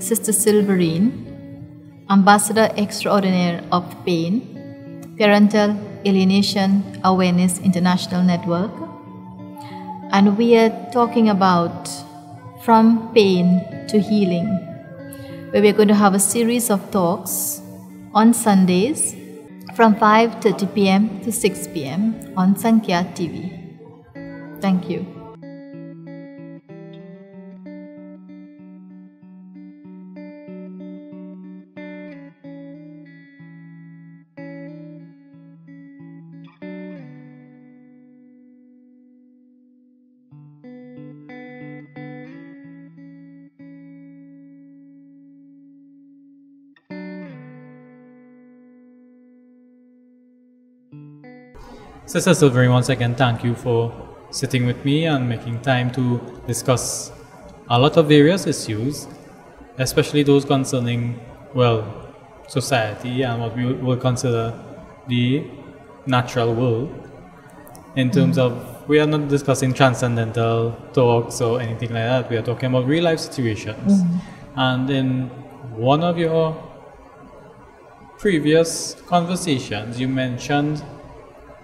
Sister Silverine, Ambassador Extraordinaire of PAIN, Parental Alienation Awareness International Network, and we are talking about From Pain to Healing, where we're going to have a series of talks on Sundays from 5:30 p.m. to 6 p.m. on Sankhya TV. Thank you. Sister Silverine, once again, thank you for sitting with me and making time to discuss a lot of various issues, especially those concerning, well, society and what we will consider the natural world. In terms of, we are not discussing transcendental talks or anything like that. We are talking about real life situations. And in one of your previous conversations, you mentioned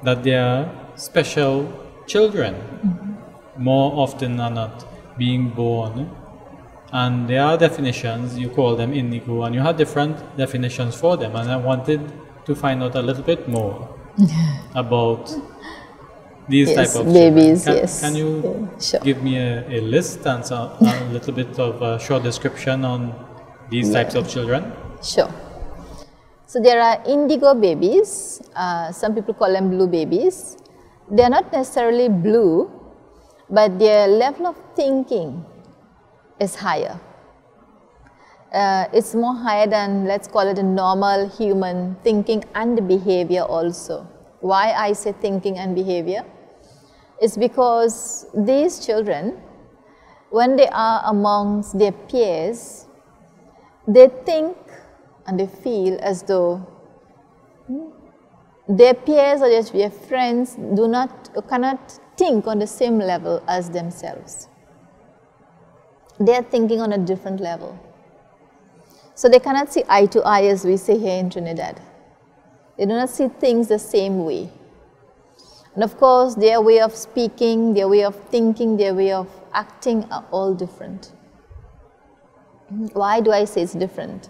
that they are special children, more often than not being born, and there are definitions, you call them indigo, and you had different definitions for them, and I wanted to find out a little bit more about these type of babies. Children. Can you give me a list and a little bit of a short description on these types of children? Sure. So there are indigo babies, some people call them blue babies. They are not necessarily blue, but their level of thinking is higher. It's more higher than, let's call it, a normal human thinking and behavior also. Why I say thinking and behavior? It's because these children, when they are amongst their peers, they think and they feel as though their peers or their friends cannot think on the same level as themselves. They are thinking on a different level. So they cannot see eye to eye, as we say here in Trinidad. They do not see things the same way. And of course, their way of speaking, their way of thinking, their way of acting are all different. Why do I say it's different?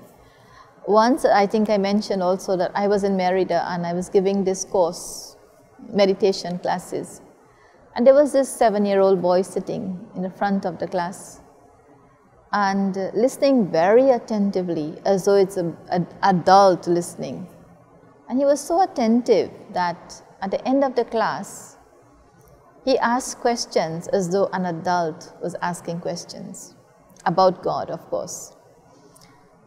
Once, I think I mentioned also that I was in Merida and I was giving this course, meditation classes. And there was this 7-year-old boy sitting in the front of the class and listening very attentively, as though it's an adult listening. And he was so attentive that at the end of the class, he asked questions as though an adult was asking questions about God, of course.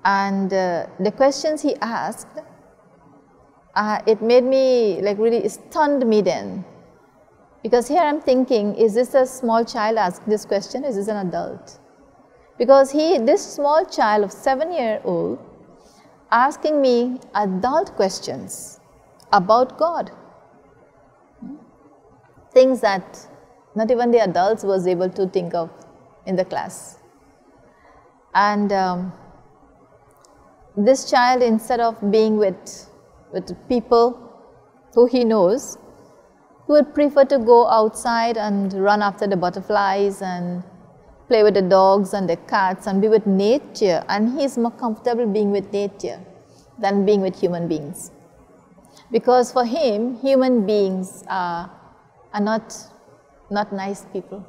And the questions he asked, it made me, like, really stunned me then. Because here I'm thinking, is this a small child asking this question? Is this an adult? Because this small child of 7-year-old asking me adult questions about God. Things that not even the adults was able to think of in the class. And this child, instead of being with people who he knows, he would prefer to go outside and run after the butterflies and play with the dogs and the cats and be with nature. And he's more comfortable being with nature than being with human beings. Because for him, human beings are not nice people.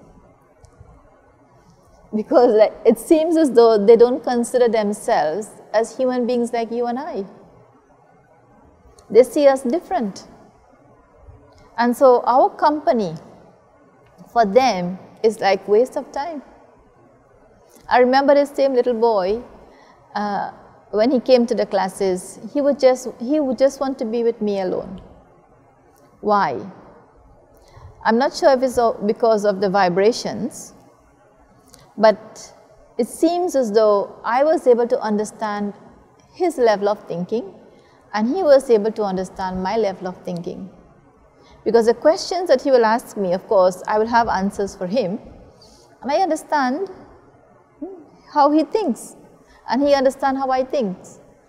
Because it seems as though they don't consider themselves as human beings like you and I. They see us different. And so our company, for them, is like waste of time. I remember this same little boy, when he came to the classes, he would just want to be with me alone. Why? I'm not sure if it's because of the vibrations, but it seems as though I was able to understand his level of thinking and he was able to understand my level of thinking. Because the questions that he will ask me, of course, I will have answers for him, and I understand how he thinks. and he understands how I think.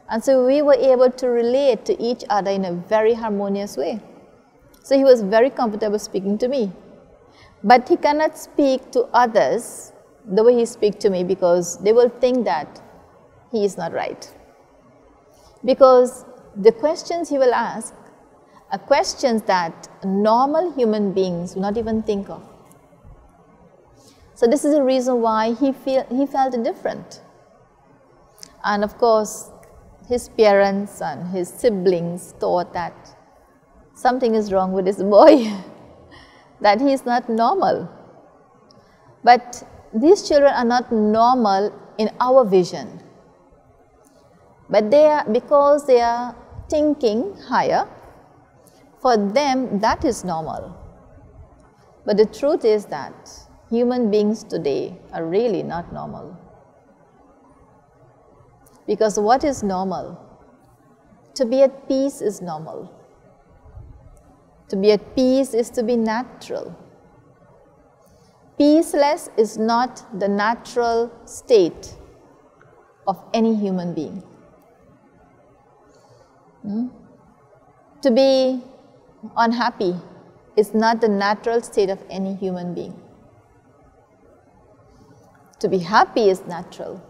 And so we were able to relate to each other in a very harmonious way. So he was very comfortable speaking to me. But he cannot speak to others the way he speaks to me, because they will think that he is not right. Because the questions he will ask are questions that normal human beings will not even think of. So this is the reason why he felt different. And of course, his parents and his siblings thought that something is wrong with this boy, that he is not normal. But these children are not normal in our vision. But because they are thinking higher, for them that is normal. But the truth is that human beings today are really not normal. Because what is normal? To be at peace is normal. To be at peace is to be natural. Peaceless is not the natural state of any human being. To be unhappy is not the natural state of any human being. To be happy is natural.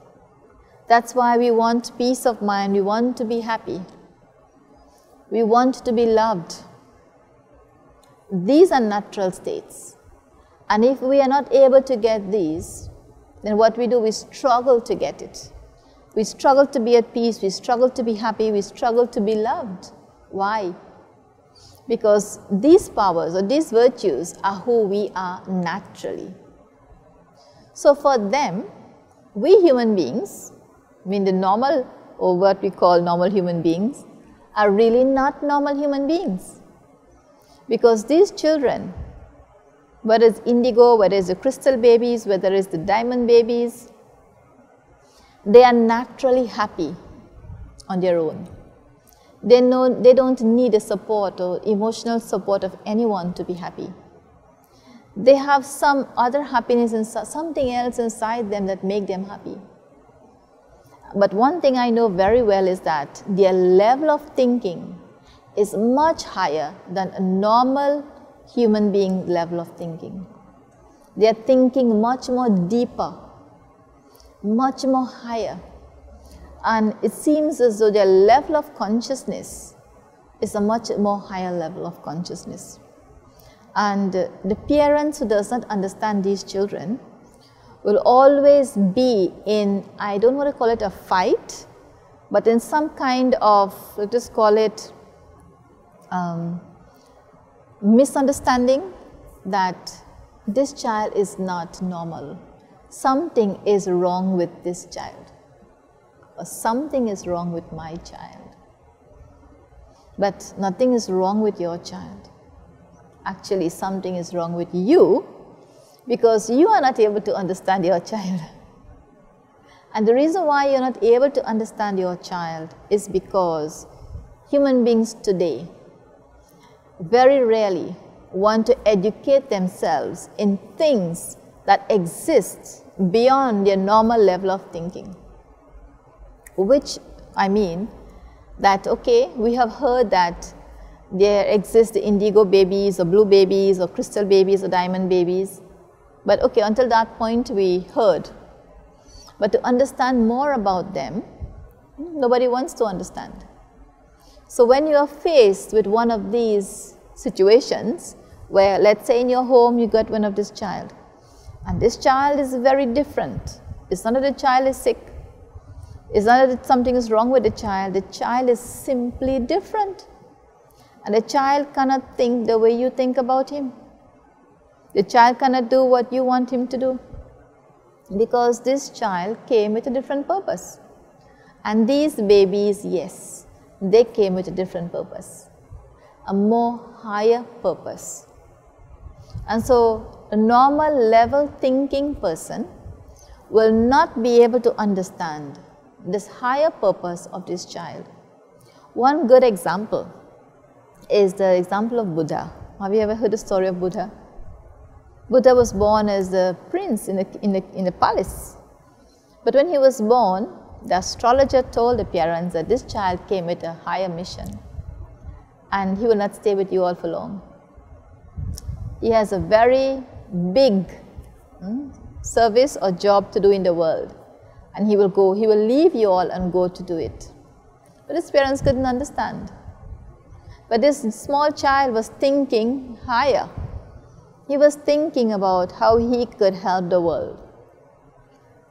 That's why we want peace of mind, we want to be happy. We want to be loved. These are natural states. And if we are not able to get these, then what we do, we struggle to get it. We struggle to be at peace, we struggle to be happy, we struggle to be loved. Why? Because these powers or these virtues are who we are naturally. So for them, we human beings, I mean the normal, or what we call normal human beings, are really not normal human beings. Because these children, whether it's Indigo, whether it's the crystal babies, whether it's the diamond babies, they are naturally happy on their own. They don't need the support or emotional support of anyone to be happy. They have some other happiness and something else inside them that make them happy. But one thing I know very well is that their level of thinking is much higher than a normal human being level of thinking. They are thinking much more deeper, much more higher. And it seems as though their level of consciousness is a much more higher level of consciousness. And the parents who does not understand these children will always be in, I don't want to call it a fight, but in some kind of, let's just call it misunderstanding that this child is not normal. Something is wrong with this child, or something is wrong with my child. But nothing is wrong with your child. Actually, something is wrong with you, because you are not able to understand your child. And the reason why you're not able to understand your child is because human beings today very rarely want to educate themselves in things that exist beyond their normal level of thinking. Which I mean that, okay, we have heard that there exist the indigo babies or blue babies or crystal babies or diamond babies. But okay, until that point we heard. But to understand more about them, nobody wants to understand. So when you are faced with one of these situations where, let's say in your home you got one of this child, and this child is very different. It's not that the child is sick. It's not that something is wrong with the child is simply different. And the child cannot think the way you think about him. The child cannot do what you want him to do. Because this child came with a different purpose. And these babies, yes, they came with a different purpose. A more higher purpose. And so a normal level thinking person will not be able to understand this higher purpose of this child. One good example is the example of Buddha. Have you ever heard the story of Buddha? Buddha was born as a prince in a palace. But when he was born, the astrologer told the parents that this child came with a higher mission and he will not stay with you all for long. He has a very big service or job to do in the world, and he will leave you all and go to do it. But his parents couldn't understand. But this small child was thinking higher. He was thinking about how he could help the world.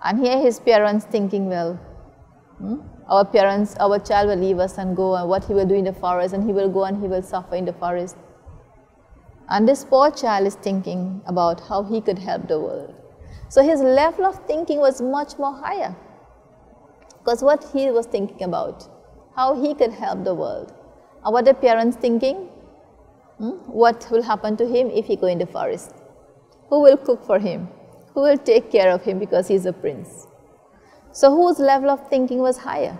And here his parents thinking, well, our child will leave us and go, and what he will do in the forest, and he will go and he will suffer in the forest. And this poor child is thinking about how he could help the world. So his level of thinking was much more higher. Because what he was thinking about, how he could help the world. And what the parents thinking? What will happen to him if he go in the forest? Who will cook for him? Who will take care of him because he is a prince? So whose level of thinking was higher?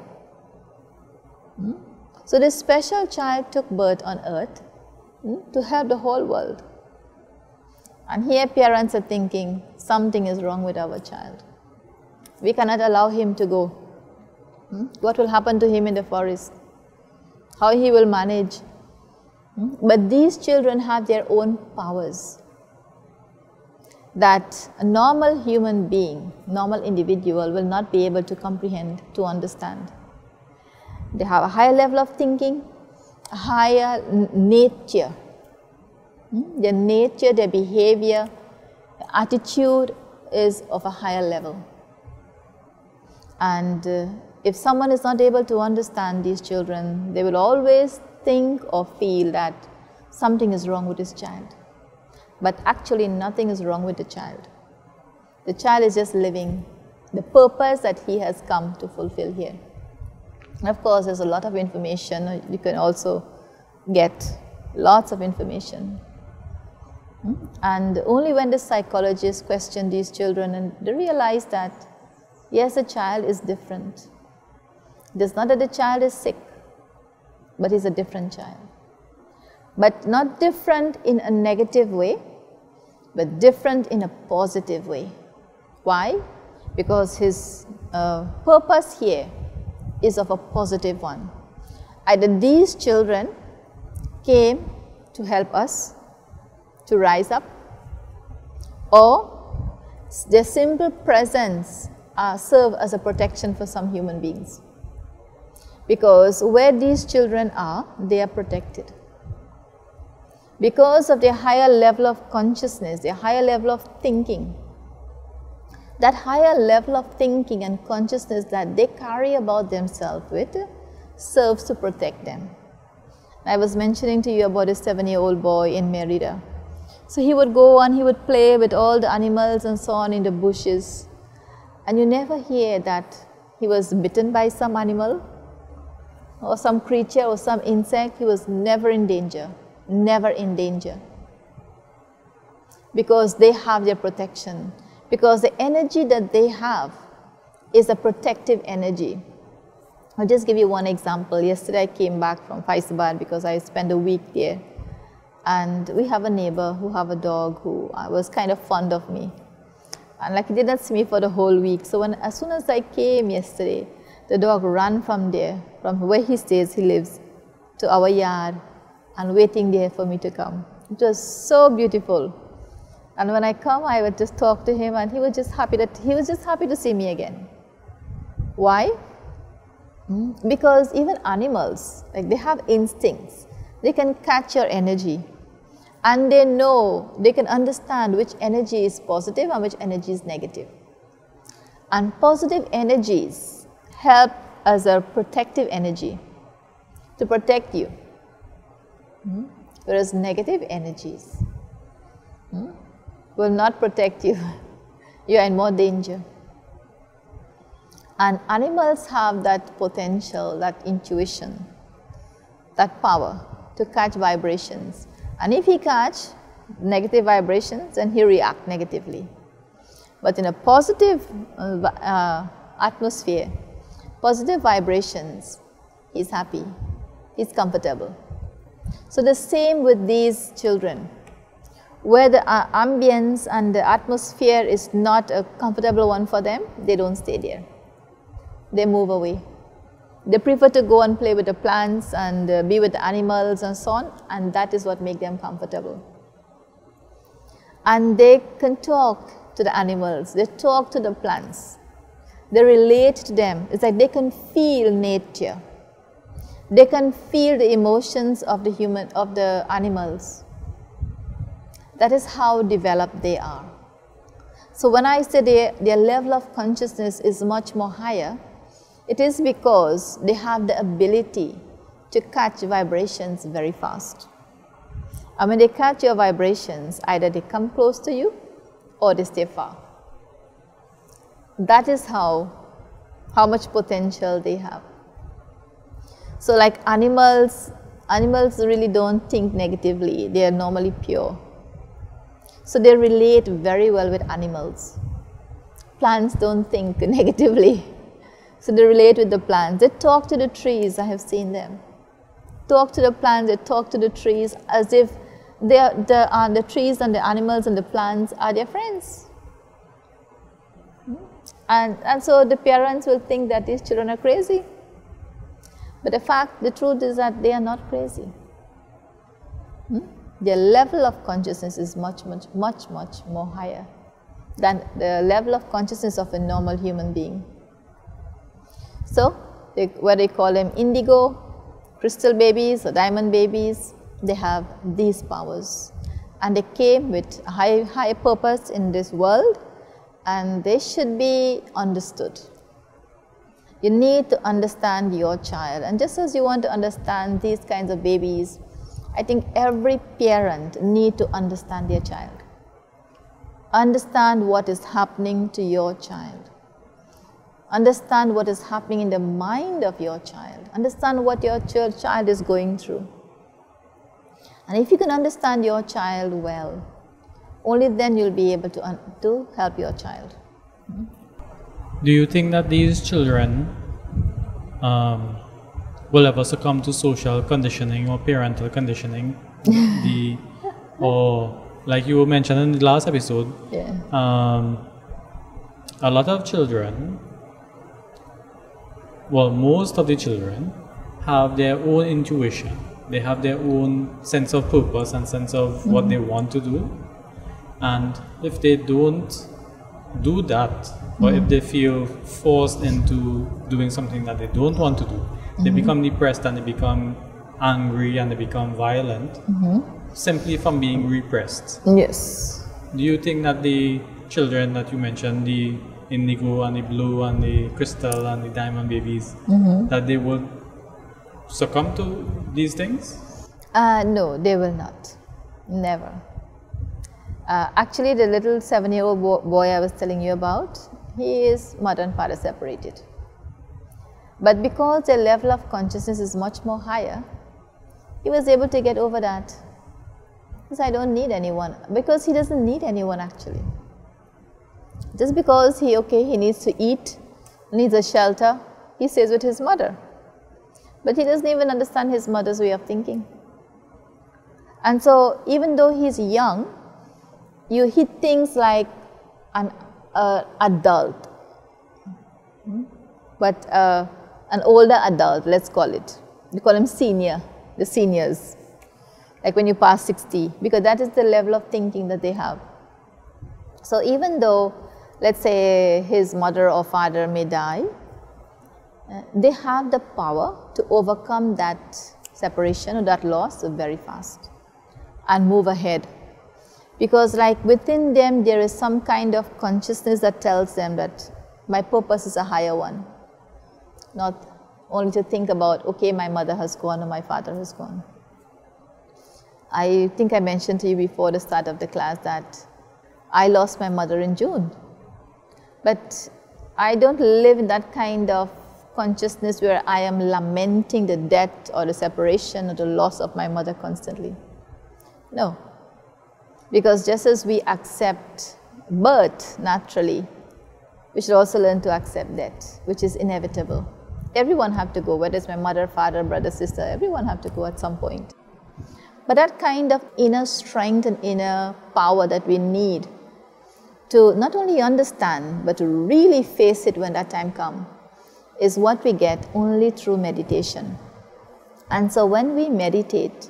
So this special child took birth on earth to help the whole world. And here parents are thinking, something is wrong with our child. We cannot allow him to go. What will happen to him in the forest? How he will manage? But these children have their own powers that a normal human being, normal individual will not be able to comprehend, to understand. They have a higher level of thinking, a higher nature. Their nature, their behavior, attitude is of a higher level. And if someone is not able to understand these children, they will always think or feel that something is wrong with this child. But actually nothing is wrong with the child. The child is just living the purpose that he has come to fulfill here. And of course, there's a lot of information. You can also get lots of information. And only when the psychologists question these children and they realize that, yes, the child is different. It is not that the child is sick, but he's a different child. But not different in a negative way, but different in a positive way. Why? Because his purpose here is of a positive one. Either these children came to help us to rise up, or their simple presence serve as a protection for some human beings. Because where these children are, they are protected. Because of their higher level of consciousness, their higher level of thinking, that higher level of thinking and consciousness that they carry about themselves with serves to protect them. I was mentioning to you about a 7-year-old boy in Merida. So he would go and he would play with all the animals and so on in the bushes. And you never hear that he was bitten by some animal or some creature or some insect. He was never in danger, never in danger. Because they have their protection. Because the energy that they have is a protective energy. I'll just give you one example. Yesterday I came back from Faizabad because I spent a week there. And we have a neighbor who have a dog who was kind of fond of me. And like he did not see me for the whole week. So as soon as I came yesterday, the dog ran from there, from where he stays, he lives, to our yard and waiting there for me to come. It was so beautiful. And when I come, I would just talk to him and he was just happy to see me again. Why? Because even animals, like they have instincts. They can catch your energy. And they know, they can understand which energy is positive and which energy is negative. And positive energies help as a protective energy to protect you. Whereas negative energies will not protect you. You are in more danger. And animals have that potential, that intuition, that power to catch vibrations. And if he catch negative vibrations, then he react negatively. But in a positive atmosphere, positive vibrations, he's happy, he's comfortable. So the same with these children. Where the ambience and the atmosphere is not a comfortable one for them, they don't stay there. they move away. They prefer to go and play with the plants and be with the animals and so on, and that is what makes them comfortable. And they can talk to the animals, they talk to the plants, they relate to them. It's like they can feel nature. They can feel the emotions of the animals. That is how developed they are. So when I say their level of consciousness is much more higher, it is because they have the ability to catch vibrations very fast. And when they catch your vibrations, either they come close to you or they stay far. That is how much potential they have. So like animals really don't think negatively, they are normally pure. So they relate very well with animals. Plants don't think negatively. So they relate with the plants. They talk to the trees, I have seen them. Talk to the plants, they talk to the trees as if the trees and the animals and the plants are their friends. And so the parents will think that these children are crazy. But the truth is that they are not crazy. Their level of consciousness is much more higher than the level of consciousness of a normal human being. So, what they call them indigo, crystal babies or diamond babies, they have these powers. And they came with a high purpose in this world, and they should be understood. You need to understand your child, and just as you want to understand these kinds of babies, I think every parent needs to understand their child. Understand what is happening to your child. Understand what is happening in the mind of your child. Understand what your child is going through. And if you can understand your child well, only then you'll be able to help your child. Do you think that these children will ever succumb to social conditioning or parental conditioning? Or like you mentioned in the last episode, a lot of children, well, most of the children have their own intuition. They have their own sense of purpose and sense of what they want to do. And if they don't do that, or if they feel forced into doing something that they don't want to do, they become depressed and they become angry and they become violent simply from being repressed. Yes. Do you think that the children that you mentioned, the indigo and the blue and the crystal and the diamond babies, that they would succumb to these things? No, they will not. Never. Actually, the little 7-year-old boy I was telling you about, he is mother and father separated. But because their level of consciousness is much more higher, he was able to get over that. Because I don't need anyone. Because he doesn't need anyone actually. Just because he needs to eat, needs a shelter, he stays with his mother. But he doesn't even understand his mother's way of thinking. And so even though he's young, he thinks like an adult. But an older adult, let's call it. We call him senior, the seniors. Like when you pass 60, because that is the level of thinking that they have. So even though, let's say his mother or father may die, they have the power to overcome that separation or that loss very fast and move ahead. Because like within them there is some kind of consciousness that tells them that my purpose is a higher one. Not only to think about, okay, my mother has gone or my father has gone. I think I mentioned to you before the start of the class that I lost my mother in June. But I don't live in that kind of consciousness where I am lamenting the death or the separation or the loss of my mother constantly. No. Because just as we accept birth naturally, we should also learn to accept death, which is inevitable. Everyone have to go, whether it's my mother, father, brother, sister, everyone have to go at some point. But that kind of inner strength and inner power that we need to not only understand, but to really face it when that time comes, is what we get only through meditation. And so when we meditate,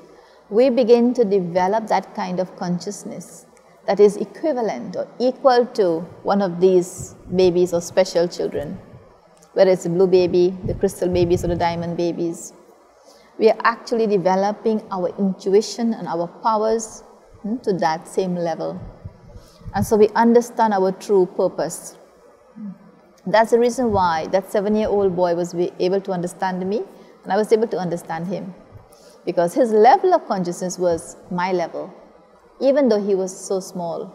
we begin to develop that kind of consciousness that is equivalent or equal to one of these babies or special children, whether it's the blue baby, the crystal babies, or the diamond babies. We are actually developing our intuition and our powers to that same level. And so we understand our true purpose. That's the reason why that 7-year-old boy was able to understand me, and I was able to understand him. Because his level of consciousness was my level, even though he was so small.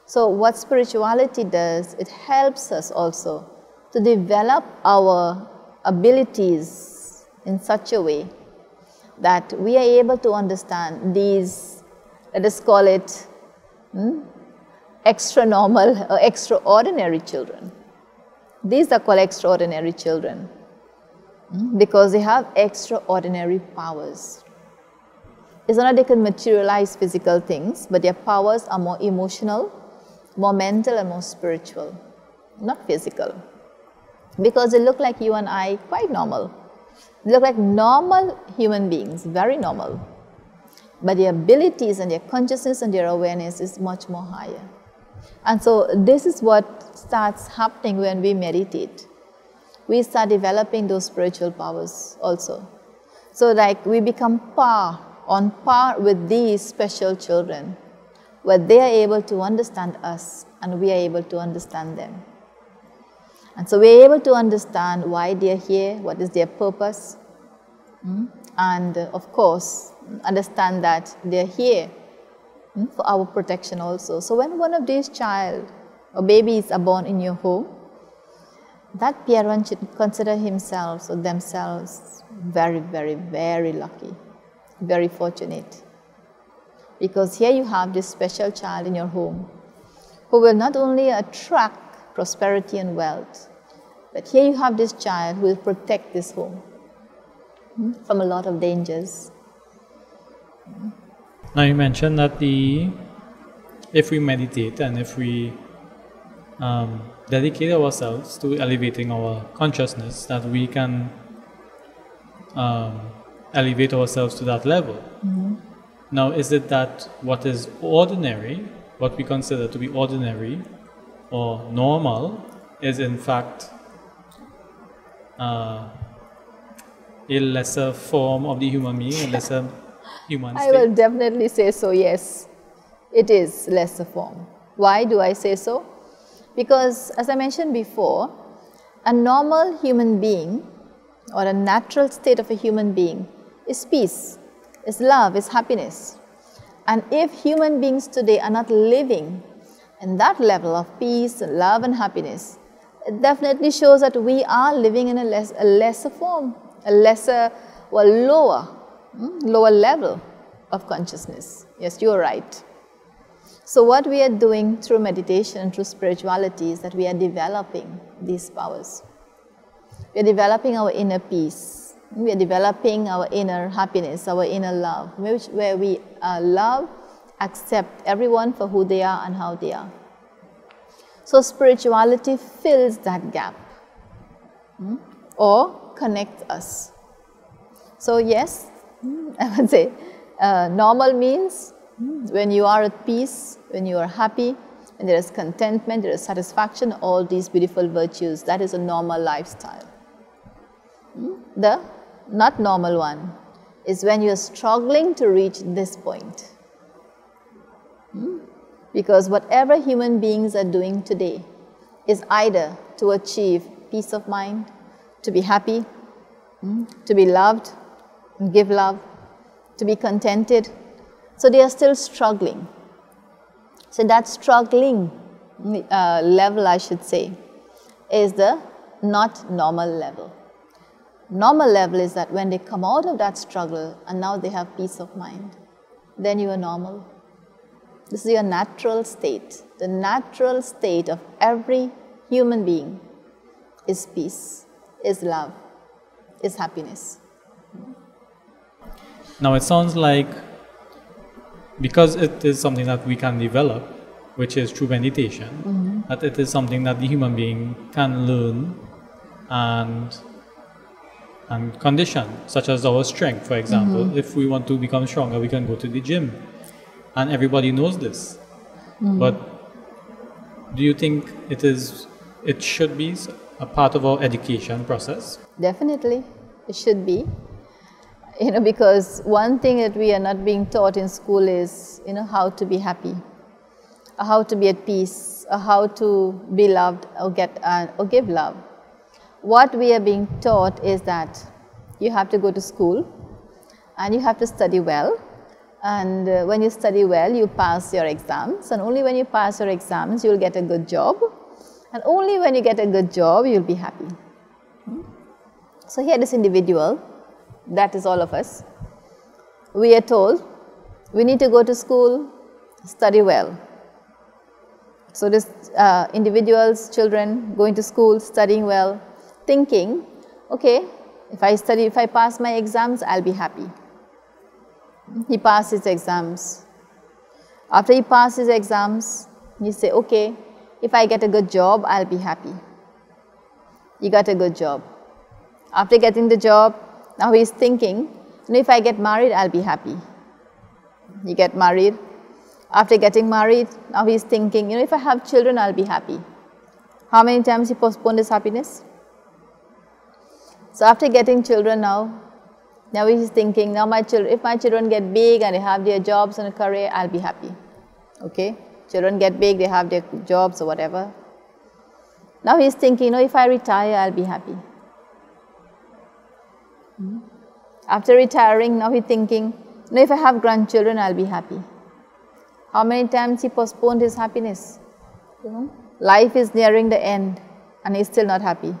So what spirituality does, it helps us also to develop our abilities in such a way that we are able to understand these, let us call it, extra normal or extraordinary children. These are called extraordinary children because they have extraordinary powers. It's not that they can materialize physical things, but their powers are more emotional, more mental, and more spiritual, not physical. Because they look like you and I, quite normal. They look like normal human beings, very normal. But their abilities and their consciousness and their awareness is much more higher. And so this is what starts happening when we meditate. We start developing those spiritual powers also. So like we become on par with these special children, where they are able to understand us and we are able to understand them. And so we are able to understand why they are here, what is their purpose, and of course understand that they are here for our protection also. So when one of these child or babies are born in your home, that parent should consider himself or themselves very, very, very lucky, very fortunate. Because here you have this special child in your home who will not only attract prosperity and wealth, but here you have this child who will protect this home from a lot of dangers. Now you mentioned that if we meditate and if we dedicate ourselves to elevating our consciousness, that we can elevate ourselves to that level. Now, is it that what is ordinary, what we consider to be ordinary or normal, is in fact a lesser form of the human being, a lesser human state? I will definitely say so, yes. It is lesser form. Why do I say so? Because as I mentioned before, a normal human being or a natural state of a human being is peace, is love, is happiness. And if human beings today are not living in that level of peace, love and happiness, it definitely shows that we are living in a lesser form, a lesser or lower level of consciousness. Yes, you are right. So what we are doing through meditation and through spirituality is that we are developing these powers. We are developing our inner peace. We are developing our inner happiness, our inner love, where we love, accept everyone for who they are and how they are. So spirituality fills that gap or connects us. So yes, I would say normal means when you are at peace, when you are happy, when there is contentment, there is satisfaction, all these beautiful virtues, that is a normal lifestyle. The not normal one is when you are struggling to reach this point. Because whatever human beings are doing today is either to achieve peace of mind, to be happy, to be loved, give love, to be contented. So they are still struggling. So that struggling level, I should say, is the not normal level. Normal level is that when they come out of that struggle and now they have peace of mind, then you are normal. This is your natural state. The natural state of every human being is peace, is love, is happiness. Now it sounds like, because it is something that we can develop, which is through meditation, that it is something that the human being can learn and condition, such as our strength, for example. If we want to become stronger, we can go to the gym, and everybody knows this. But do you think it should be a part of our education process? Definitely, it should be. Because one thing that we are not being taught in school is, how to be happy, or how to be at peace, or how to be loved or give love. What we are being taught is that you have to go to school and you have to study well, and when you study well you pass your exams, and only when you pass your exams you will get a good job, and only when you get a good job you will be happy. So here this individual, that is all of us, we are told we need to go to school, study well. So this individual's children going to school, studying well, thinking, okay, if I pass my exams, I'll be happy. He passed his exams. After he passed his exams, he say, okay, if I get a good job, I'll be happy. He got a good job. After getting the job, now he's thinking, if I get married, I'll be happy. He get married. After getting married, now he's thinking, if I have children, I'll be happy. How many times he postponed his happiness? So after getting children now he's thinking, if my children get big and they have their jobs and a career, I'll be happy. Okay, children get big, they have their jobs or whatever. Now he's thinking, if I retire, I'll be happy. After retiring, now he's thinking, if I have grandchildren, I'll be happy. How many times he postponed his happiness? Life is nearing the end and he's still not happy.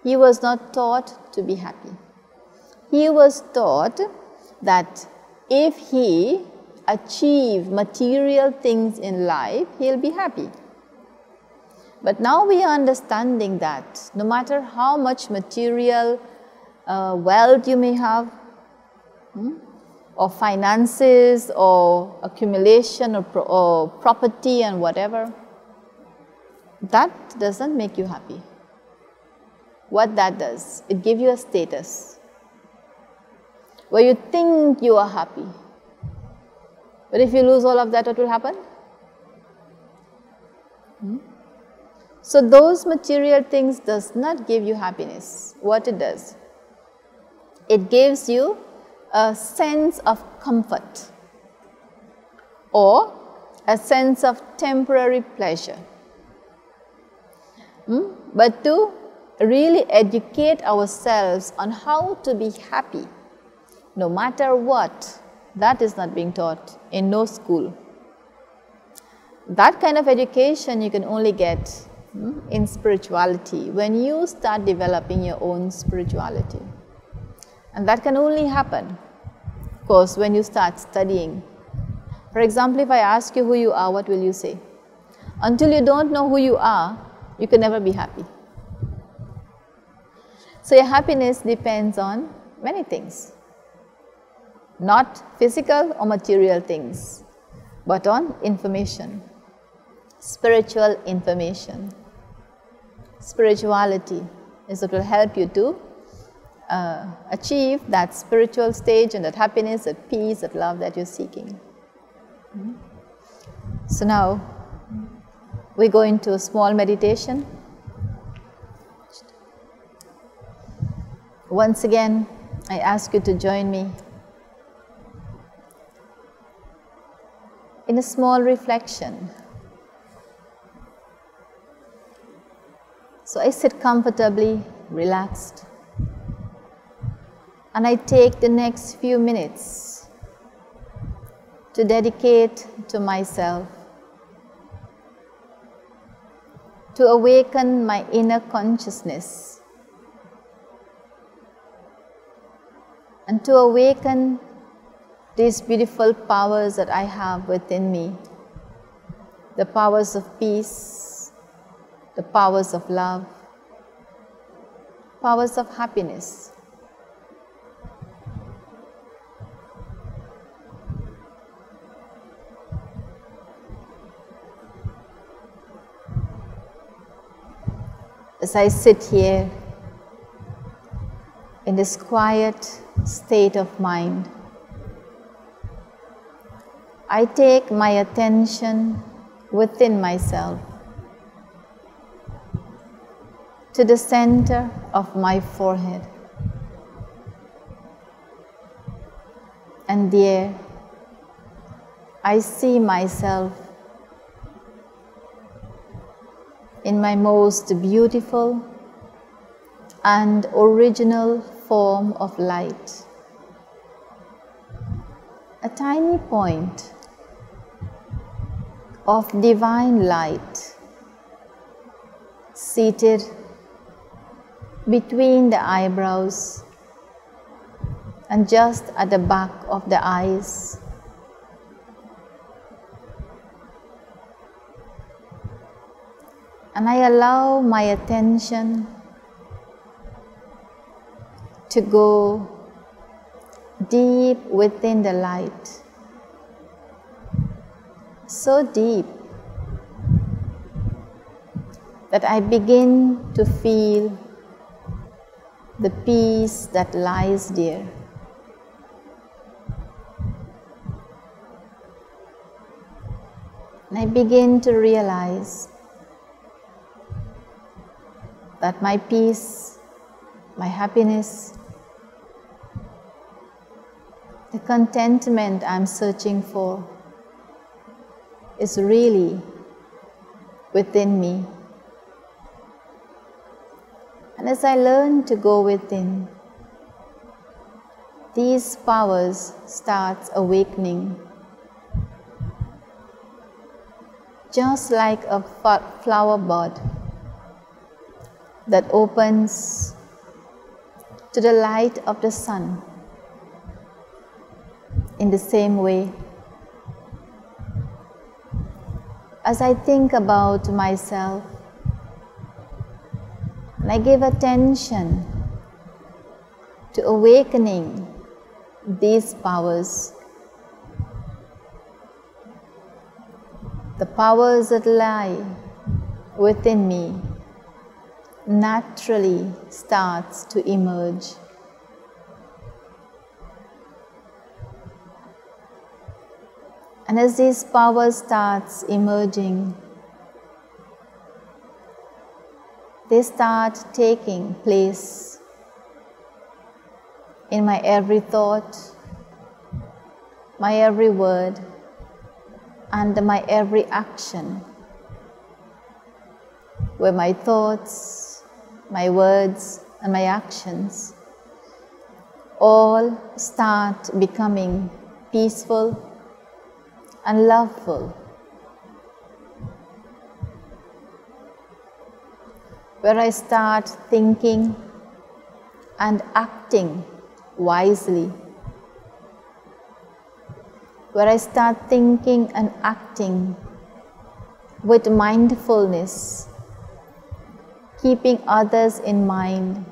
He was not taught to be happy. He was taught that if he achieves material things in life, he'll be happy. But now we are understanding that no matter how much material wealth you may have, or finances, or accumulation, or property and whatever, that doesn't make you happy. What that does, it gives you a status where you think you are happy. But if you lose all of that, what will happen? So those material things does not give you happiness. What it does, it gives you a sense of comfort or a sense of temporary pleasure. But to really educate ourselves on how to be happy, no matter what, that is not being taught in no school. That kind of education you can only get in spirituality, when you start developing your own spirituality. And that can only happen, of course, when you start studying. For example, if I ask you who you are, what will you say? Until you don't know who you are, you can never be happy. So your happiness depends on many things. Not physical or material things, but on information, spiritual information. Spirituality is what will help you to achieve that spiritual stage and that happiness, that peace, that love that you're seeking. So now we go into a small meditation. Once again, I ask you to join me in a small reflection. So I sit comfortably, relaxed, and I take the next few minutes to dedicate to myself, to awaken my inner consciousness, and to awaken these beautiful powers that I have within me, the powers of peace, the powers of love, powers of happiness. as I sit here in this quiet state of mind, I take my attention within myself to the center of my forehead. And there I see myself in my most beautiful and original form of light. A tiny point of divine light seated between the eyebrows and just at the back of the eyes. And I allow my attention to go deep within the light, so deep that I begin to feel the peace that lies there. And I begin to realize that my peace, my happiness, the contentment I'm searching for is really within me. And as I learn to go within, these powers start awakening. Just like a flower bud that opens to the light of the sun. In the same way, as I think about myself and I give attention to awakening these powers, the powers that lie within me naturally starts to emerge. And as these powers starts emerging, they start taking place in my every thought, my every word, and my every action, where my thoughts, my words, and my actions all start becoming peaceful and loveful, where I start thinking and acting wisely, where I start thinking and acting with mindfulness, keeping others in mind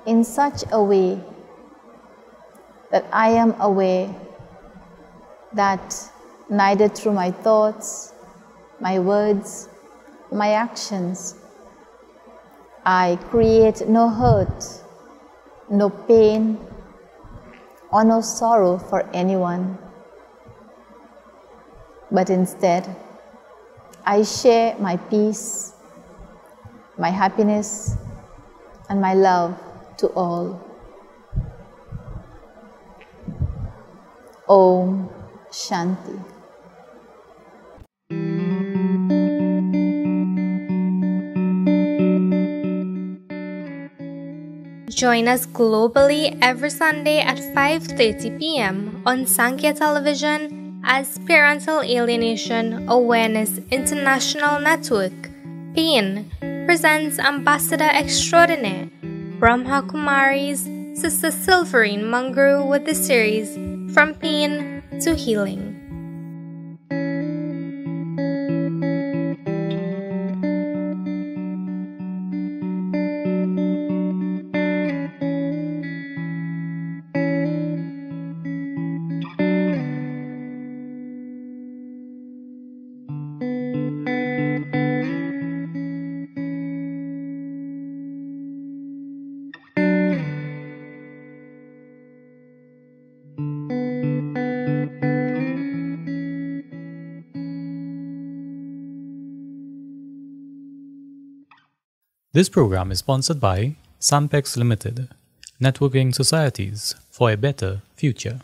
in such a way that I am aware that neither through my thoughts, my words, my actions, I create no hurt, no pain, or no sorrow for anyone, but instead I share my peace, my happiness, and my love to all. Om Shanti. Join us globally every Sunday at 5:30 p.m. on Sankhya Television as Parental Alienation Awareness International Network, PAIN, presents Ambassador Extraordinaire, Brahma Kumari's Sister Silverine Mangru with the series From Pain to Healing. This program is sponsored by Sampex Limited, Networking Societies for a Better Future.